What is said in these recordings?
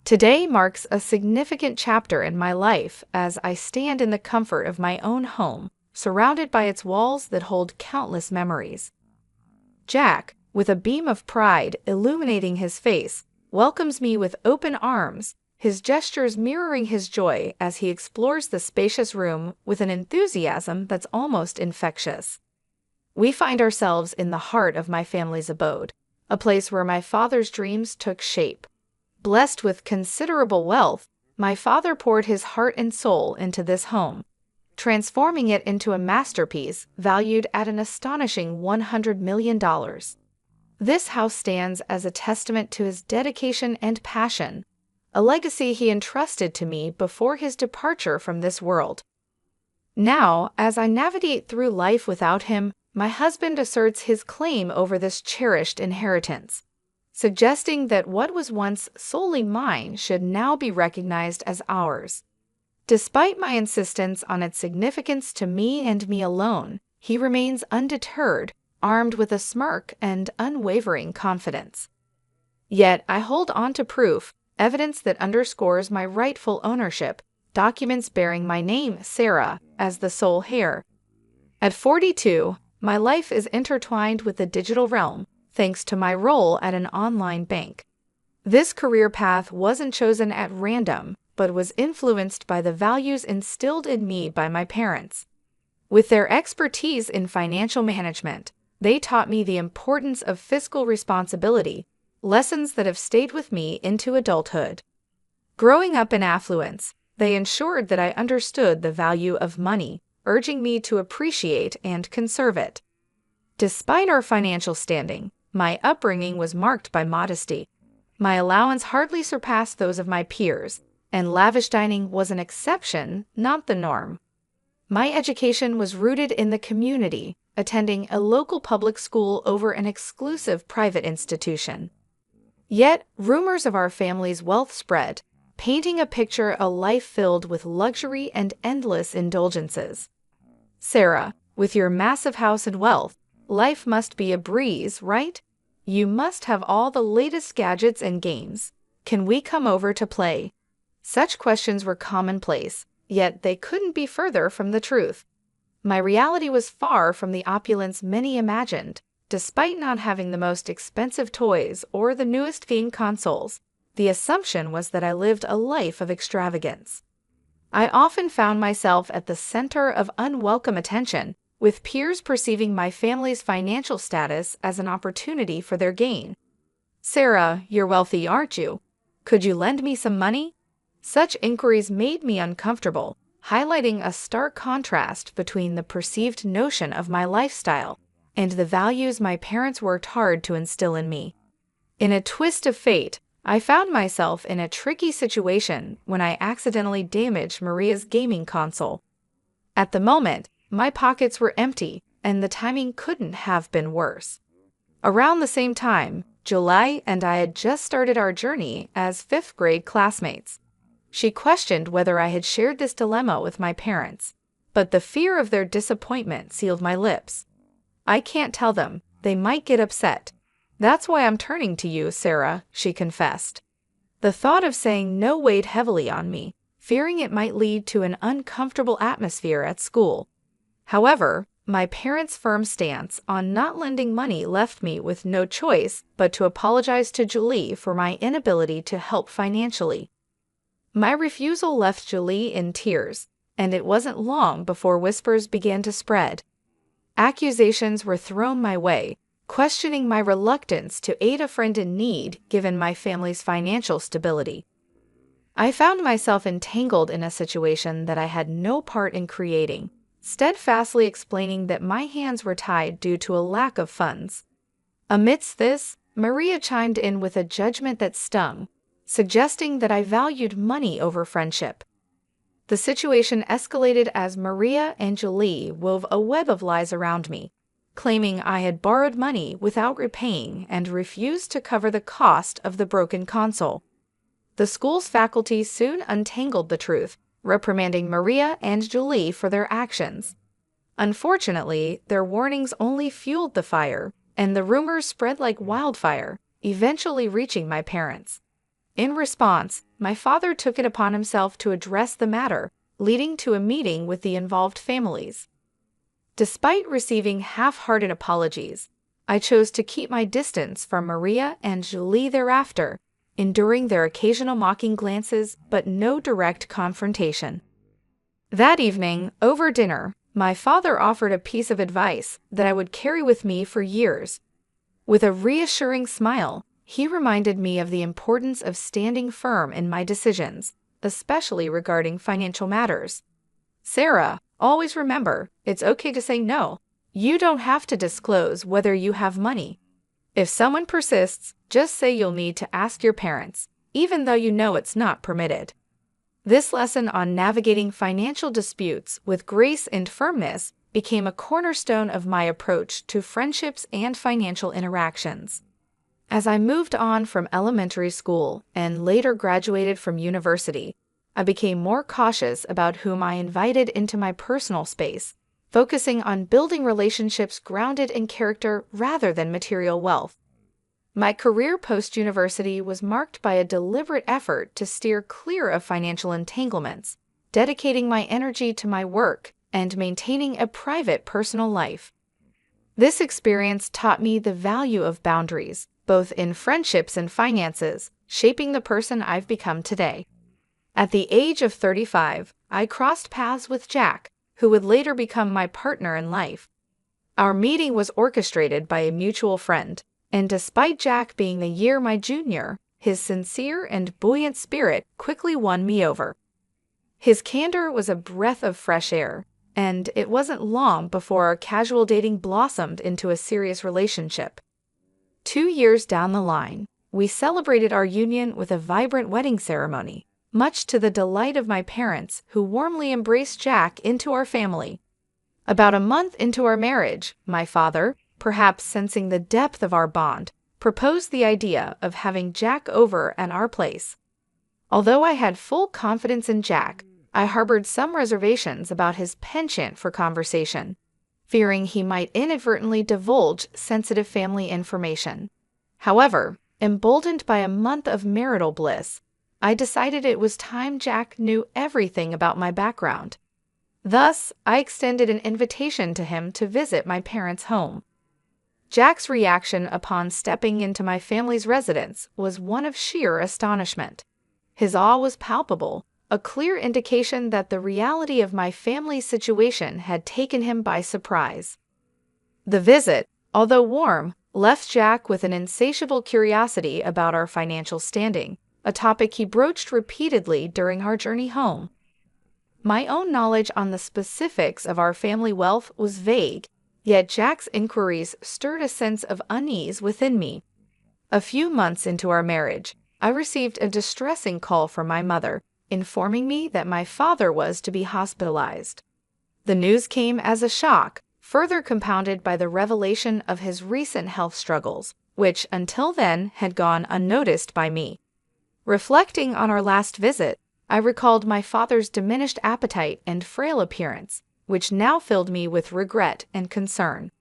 Today marks a significant chapter in my life as I stand in the comfort of my own home, surrounded by its walls that hold countless memories. Jack, with a beam of pride illuminating his face, welcomes me with open arms, his gestures mirroring his joy as he explores the spacious room with an enthusiasm that's almost infectious. We find ourselves in the heart of my family's abode, a place where my father's dreams took shape. Blessed with considerable wealth, my father poured his heart and soul into this home, transforming it into a masterpiece valued at an astonishing $100 million. This house stands as a testament to his dedication and passion, a legacy he entrusted to me before his departure from this world. Now, as I navigate through life without him, my husband asserts his claim over this cherished inheritance, suggesting that what was once solely mine should now be recognized as ours. Despite my insistence on its significance to me and me alone, he remains undeterred, armed with a smirk and unwavering confidence. Yet I hold on to proof, evidence that underscores my rightful ownership, documents bearing my name, Sarah, as the sole heir. At 42, my life is intertwined with the digital realm, thanks to my role at an online bank. This career path wasn't chosen at random, but was influenced by the values instilled in me by my parents. With their expertise in financial management, they taught me the importance of fiscal responsibility, lessons that have stayed with me into adulthood. Growing up in affluence, they ensured that I understood the value of money, urging me to appreciate and conserve it. Despite our financial standing, my upbringing was marked by modesty. My allowance hardly surpassed those of my peers, and lavish dining was an exception, not the norm. My education was rooted in the community, attending a local public school over an exclusive private institution. Yet, rumors of our family's wealth spread, painting a picture of a life filled with luxury and endless indulgences. Sarah, with your massive house and wealth, life must be a breeze, right? You must have all the latest gadgets and games. Can we come over to play? Such questions were commonplace, yet they couldn't be further from the truth. My reality was far from the opulence many imagined. Despite not having the most expensive toys or the newest game consoles, the assumption was that I lived a life of extravagance. I often found myself at the center of unwelcome attention, with peers perceiving my family's financial status as an opportunity for their gain. "Sarah, you're wealthy, aren't you? Could you lend me some money?" Such inquiries made me uncomfortable, highlighting a stark contrast between the perceived notion of my lifestyle and the values my parents worked hard to instill in me. In a twist of fate, I found myself in a tricky situation when I accidentally damaged Maria's gaming console. At the moment, my pockets were empty, and the timing couldn't have been worse. Around the same time, July and I had just started our journey as fifth-grade classmates. She questioned whether I had shared this dilemma with my parents, but the fear of their disappointment sealed my lips. "I can't tell them. They might get upset. That's why I'm turning to you, Sarah," she confessed. The thought of saying no weighed heavily on me, fearing it might lead to an uncomfortable atmosphere at school. However, my parents' firm stance on not lending money left me with no choice but to apologize to Julie for my inability to help financially. My refusal left Julie in tears, and it wasn't long before whispers began to spread. Accusations were thrown my way, questioning my reluctance to aid a friend in need given my family's financial stability. I found myself entangled in a situation that I had no part in creating, steadfastly explaining that my hands were tied due to a lack of funds. Amidst this, Maria chimed in with a judgment that stung, suggesting that I valued money over friendship. The situation escalated as Maria and Julie wove a web of lies around me, claiming I had borrowed money without repaying and refused to cover the cost of the broken console. The school's faculty soon untangled the truth, reprimanding Maria and Julie for their actions. Unfortunately, their warnings only fueled the fire, and the rumors spread like wildfire, eventually reaching my parents. In response, my father took it upon himself to address the matter, leading to a meeting with the involved families. Despite receiving half-hearted apologies, I chose to keep my distance from Maria and Julie thereafter, enduring their occasional mocking glances but no direct confrontation. That evening, over dinner, my father offered a piece of advice that I would carry with me for years. With a reassuring smile, he reminded me of the importance of standing firm in my decisions, especially regarding financial matters. "Sarah, always remember, it's okay to say no. You don't have to disclose whether you have money. If someone persists, just say you'll need to ask your parents, even though you know it's not permitted." This lesson on navigating financial disputes with grace and firmness became a cornerstone of my approach to friendships and financial interactions. As I moved on from elementary school and later graduated from university, I became more cautious about whom I invited into my personal space, focusing on building relationships grounded in character rather than material wealth. My career post-university was marked by a deliberate effort to steer clear of financial entanglements, dedicating my energy to my work and maintaining a private personal life. This experience taught me the value of boundaries, both in friendships and finances, shaping the person I've become today. At the age of 35, I crossed paths with Jack, who would later become my partner in life. Our meeting was orchestrated by a mutual friend, and despite Jack being a year my junior, his sincere and buoyant spirit quickly won me over. His candor was a breath of fresh air, and it wasn't long before our casual dating blossomed into a serious relationship. 2 years down the line, we celebrated our union with a vibrant wedding ceremony, much to the delight of my parents, who warmly embraced Jack into our family. About a month into our marriage, my father, perhaps sensing the depth of our bond, proposed the idea of having Jack over at our place. Although I had full confidence in Jack, I harbored some reservations about his penchant for conversation, fearing he might inadvertently divulge sensitive family information. However, emboldened by a month of marital bliss, I decided it was time Jack knew everything about my background. Thus, I extended an invitation to him to visit my parents' home. Jack's reaction upon stepping into my family's residence was one of sheer astonishment. His awe was palpable, a clear indication that the reality of my family's situation had taken him by surprise. The visit, although warm, left Jack with an insatiable curiosity about our financial standing, a topic he broached repeatedly during our journey home. My own knowledge on the specifics of our family wealth was vague, yet Jack's inquiries stirred a sense of unease within me. A few months into our marriage, I received a distressing call from my mother, informing me that my father was to be hospitalized. The news came as a shock, further compounded by the revelation of his recent health struggles, which until then had gone unnoticed by me. Reflecting on our last visit, I recalled my father's diminished appetite and frail appearance, which now filled me with regret and concern.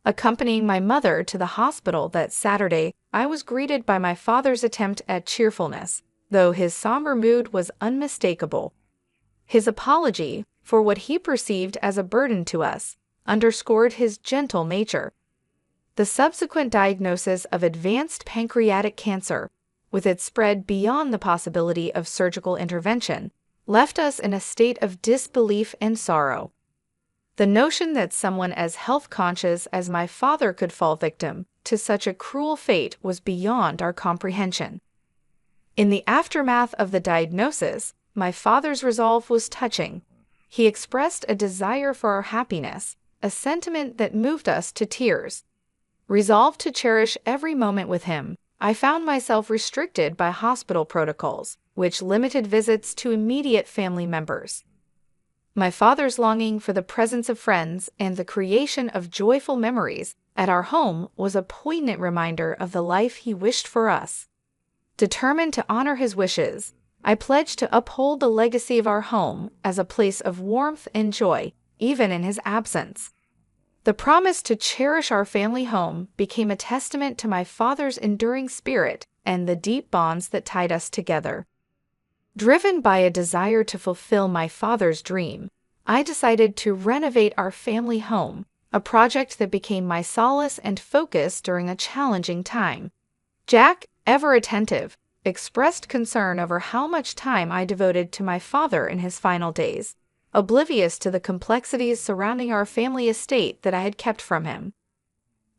Accompanying my mother to the hospital that Saturday, I was greeted by my father's attempt at cheerfulness, though his somber mood was unmistakable. His apology, for what he perceived as a burden to us, underscored his gentle nature. The subsequent diagnosis of advanced pancreatic cancer, with its spread beyond the possibility of surgical intervention, left us in a state of disbelief and sorrow. The notion that someone as health-conscious as my father could fall victim to such a cruel fate was beyond our comprehension. In the aftermath of the diagnosis, my father's resolve was touching. He expressed a desire for our happiness, a sentiment that moved us to tears. Resolved to cherish every moment with him, I found myself restricted by hospital protocols, which limited visits to immediate family members. My father's longing for the presence of friends and the creation of joyful memories at our home was a poignant reminder of the life he wished for us. Determined to honor his wishes, I pledged to uphold the legacy of our home as a place of warmth and joy, even in his absence. The promise to cherish our family home became a testament to my father's enduring spirit and the deep bonds that tied us together. Driven by a desire to fulfill my father's dream, I decided to renovate our family home, a project that became my solace and focus during a challenging time. Jack, ever attentive, expressed concern over how much time I devoted to my father in his final days, oblivious to the complexities surrounding our family estate that I had kept from him.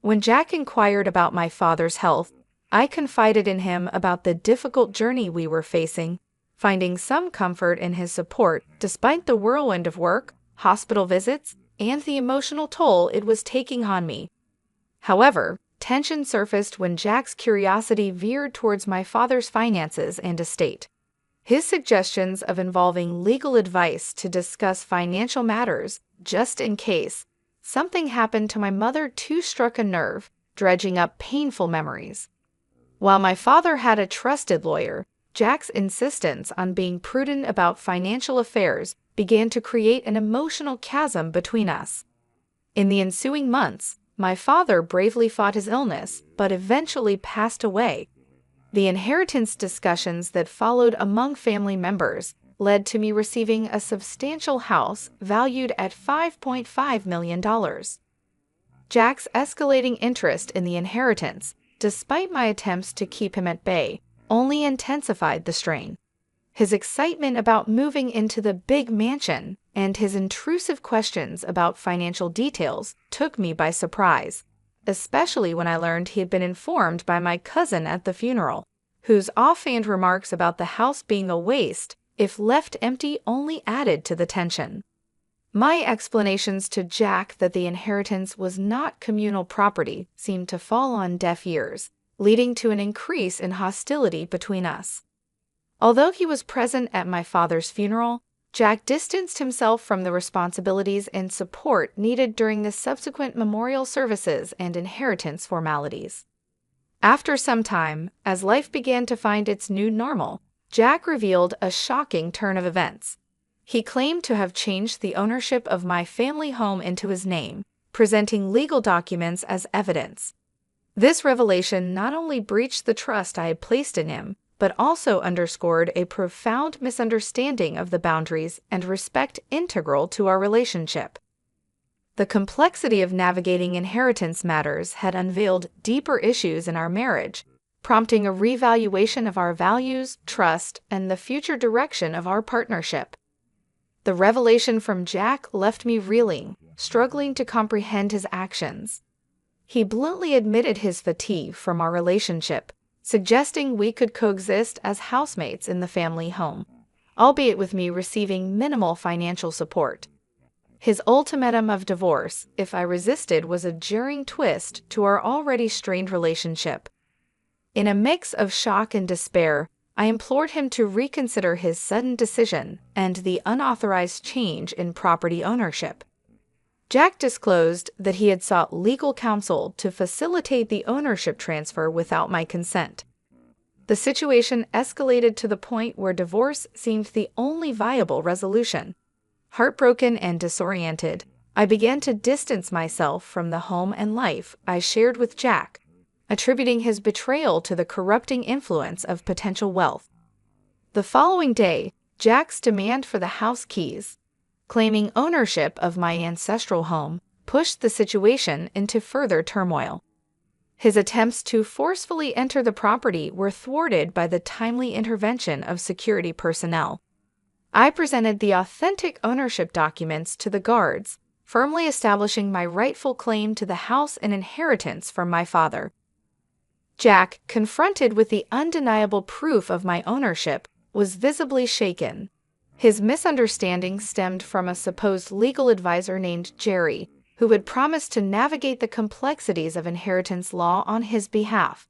When Jack inquired about my father's health, I confided in him about the difficult journey we were facing, finding some comfort in his support despite the whirlwind of work, hospital visits, and the emotional toll it was taking on me. However, tension surfaced when Jack's curiosity veered towards my father's finances and estate. His suggestions of involving legal advice to discuss financial matters, just in case something happened to my mother, too struck a nerve, dredging up painful memories. While my father had a trusted lawyer, Jack's insistence on being prudent about financial affairs began to create an emotional chasm between us. In the ensuing months, my father bravely fought his illness, but eventually passed away. The inheritance discussions that followed among family members led to me receiving a substantial house valued at $5.5 million. Jack's escalating interest in the inheritance, despite my attempts to keep him at bay, only intensified the strain. His excitement about moving into the big mansion and his intrusive questions about financial details took me by surprise, especially when I learned he had been informed by my cousin at the funeral, whose offhand remarks about the house being a waste if left empty only added to the tension. My explanations to Jack that the inheritance was not communal property seemed to fall on deaf ears, leading to an increase in hostility between us. Although he was present at my father's funeral, Jack distanced himself from the responsibilities and support needed during the subsequent memorial services and inheritance formalities. After some time, as life began to find its new normal, Jack revealed a shocking turn of events. He claimed to have changed the ownership of my family home into his name, presenting legal documents as evidence. This revelation not only breached the trust I had placed in him, but also underscored a profound misunderstanding of the boundaries and respect integral to our relationship. The complexity of navigating inheritance matters had unveiled deeper issues in our marriage, prompting a reevaluation of our values, trust, and the future direction of our partnership. The revelation from Jack left me reeling, struggling to comprehend his actions. He bluntly admitted his fatigue from our relationship, suggesting we could coexist as housemates in the family home, albeit with me receiving minimal financial support. His ultimatum of divorce, if I resisted, was a jarring twist to our already strained relationship. In a mix of shock and despair, I implored him to reconsider his sudden decision and the unauthorized change in property ownership. Jack disclosed that he had sought legal counsel to facilitate the ownership transfer without my consent. The situation escalated to the point where divorce seemed the only viable resolution. Heartbroken and disoriented, I began to distance myself from the home and life I shared with Jack, attributing his betrayal to the corrupting influence of potential wealth. The following day, Jack's demand for the house keys, claiming ownership of my ancestral home, pushed the situation into further turmoil. His attempts to forcefully enter the property were thwarted by the timely intervention of security personnel. I presented the authentic ownership documents to the guards, firmly establishing my rightful claim to the house and inheritance from my father. Jack, confronted with the undeniable proof of my ownership, was visibly shaken. His misunderstanding stemmed from a supposed legal advisor named Jerry, who had promised to navigate the complexities of inheritance law on his behalf.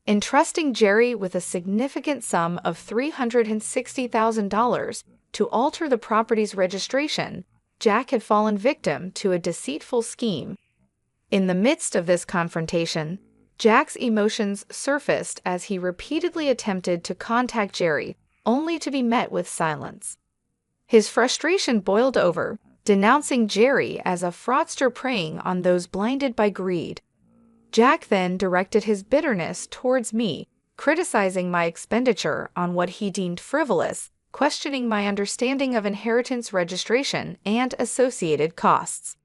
Entrusting Jerry with a significant sum of $360,000 to alter the property's registration, Jack had fallen victim to a deceitful scheme. In the midst of this confrontation, Jack's emotions surfaced as he repeatedly attempted to contact Jerry, only to be met with silence. His frustration boiled over, denouncing Jerry as a fraudster preying on those blinded by greed. Jack then directed his bitterness towards me, criticizing my expenditure on what he deemed frivolous questioning my understanding of inheritance registration and associated costs.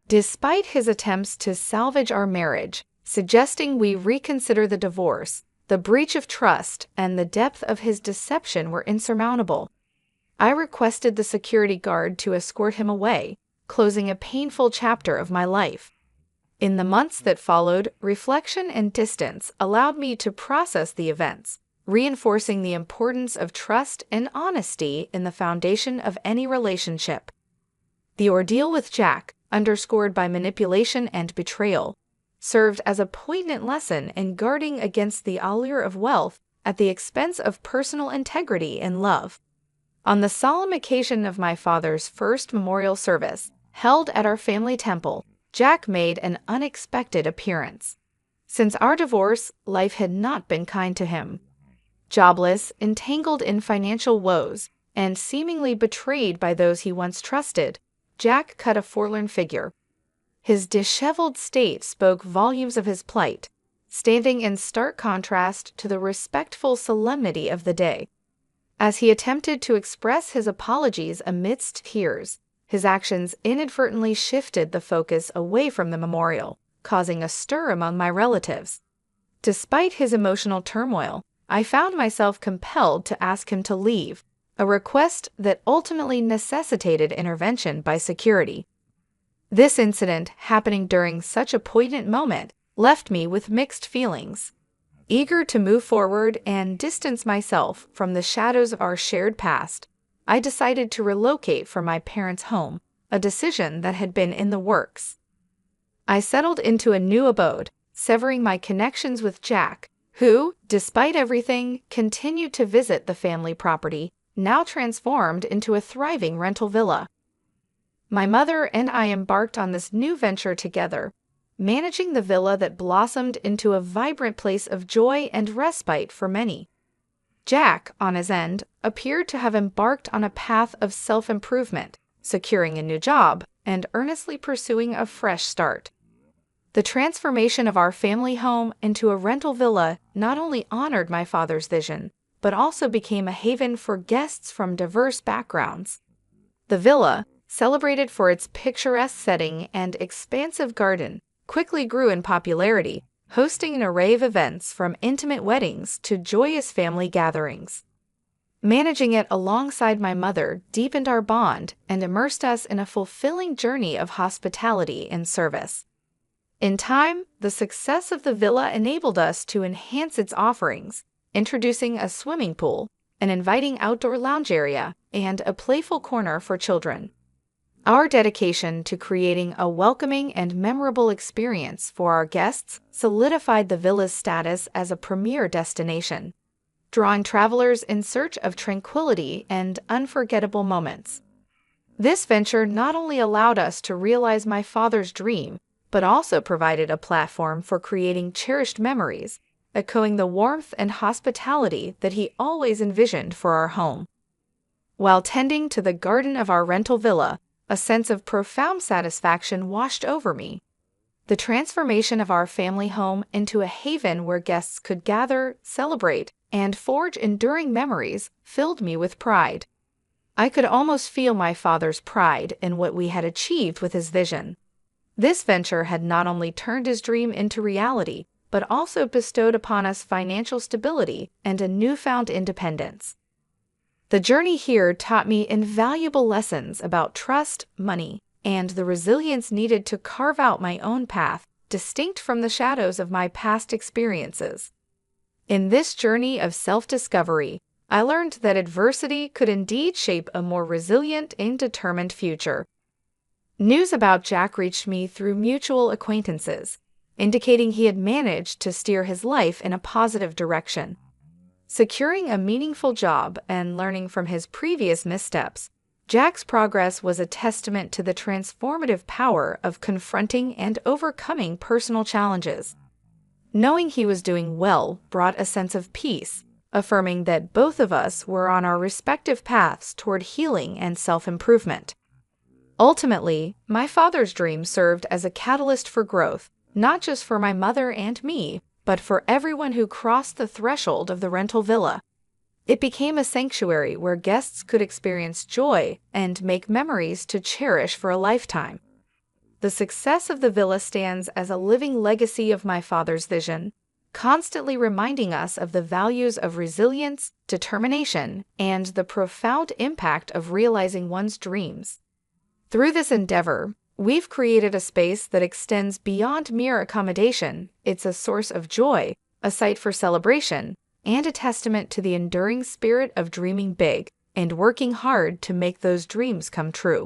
Despite his attempts to salvage our marriage, suggesting we reconsider the divorce, the breach of trust and the depth of his deception were insurmountable. I requested the security guard to escort him away, closing a painful chapter of my life. In the months that followed, reflection and distance allowed me to process the events, reinforcing the importance of trust and honesty in the foundation of any relationship. The ordeal with Jack, underscored by manipulation and betrayal, served as a poignant lesson in guarding against the allure of wealth at the expense of personal integrity and love. On the solemn occasion of my father's first memorial service, held at our family temple, Jack made an unexpected appearance. Since our divorce, life had not been kind to him. Jobless, entangled in financial woes, and seemingly betrayed by those he once trusted, Jack cut a forlorn figure. His disheveled state spoke volumes of his plight, standing in stark contrast to the respectful solemnity of the day. As he attempted to express his apologies amidst tears, his actions inadvertently shifted the focus away from the memorial, causing a stir among my relatives. Despite his emotional turmoil, I found myself compelled to ask him to leave, a request that ultimately necessitated intervention by security. This incident, happening during such a poignant moment, left me with mixed feelings. Eager to move forward and distance myself from the shadows of our shared past, I decided to relocate from my parents' home, a decision that had been in the works. I settled into a new abode, severing my connections with Jack, who, despite everything, continued to visit the family property, now transformed into a thriving rental villa. My mother and I embarked on this new venture together, managing the villa that blossomed into a vibrant place of joy and respite for many. Jack, on his end, appeared to have embarked on a path of self-improvement, securing a new job and earnestly pursuing a fresh start. The transformation of our family home into a rental villa not only honored my father's vision, but also became a haven for guests from diverse backgrounds. The villa, celebrated for its picturesque setting and expansive garden, quickly grew in popularity, hosting an array of events from intimate weddings to joyous family gatherings. Managing it alongside my mother deepened our bond and immersed us in a fulfilling journey of hospitality and service. In time, the success of the villa enabled us to enhance its offerings, introducing a swimming pool, an inviting outdoor lounge area, and a playful corner for children. Our dedication to creating a welcoming and memorable experience for our guests solidified the villa's status as a premier destination, drawing travelers in search of tranquility and unforgettable moments. This venture not only allowed us to realize my father's dream, but also provided a platform for creating cherished memories, echoing the warmth and hospitality that he always envisioned for our home. While tending to the garden of our rental villa, a sense of profound satisfaction washed over me. The transformation of our family home into a haven where guests could gather, celebrate, and forge enduring memories filled me with pride. I could almost feel my father's pride in what we had achieved with his vision. This venture had not only turned his dream into reality, but also bestowed upon us financial stability and a newfound independence. The journey here taught me invaluable lessons about trust, money, and the resilience needed to carve out my own path, distinct from the shadows of my past experiences. In this journey of self-discovery, I learned that adversity could indeed shape a more resilient and determined future. News about Jack reached me through mutual acquaintances, indicating he had managed to steer his life in a positive direction. Securing a meaningful job and learning from his previous missteps, Jack's progress was a testament to the transformative power of confronting and overcoming personal challenges. Knowing he was doing well brought a sense of peace, affirming that both of us were on our respective paths toward healing and self-improvement. Ultimately, my father's dream served as a catalyst for growth, not just for my mother and me, but for everyone who crossed the threshold of the rental villa. It became a sanctuary where guests could experience joy and make memories to cherish for a lifetime. The success of the villa stands as a living legacy of my father's vision, constantly reminding us of the values of resilience, determination, and the profound impact of realizing one's dreams. Through this endeavor, we've created a space that extends beyond mere accommodation. It's a source of joy, a site for celebration, and a testament to the enduring spirit of dreaming big and working hard to make those dreams come true.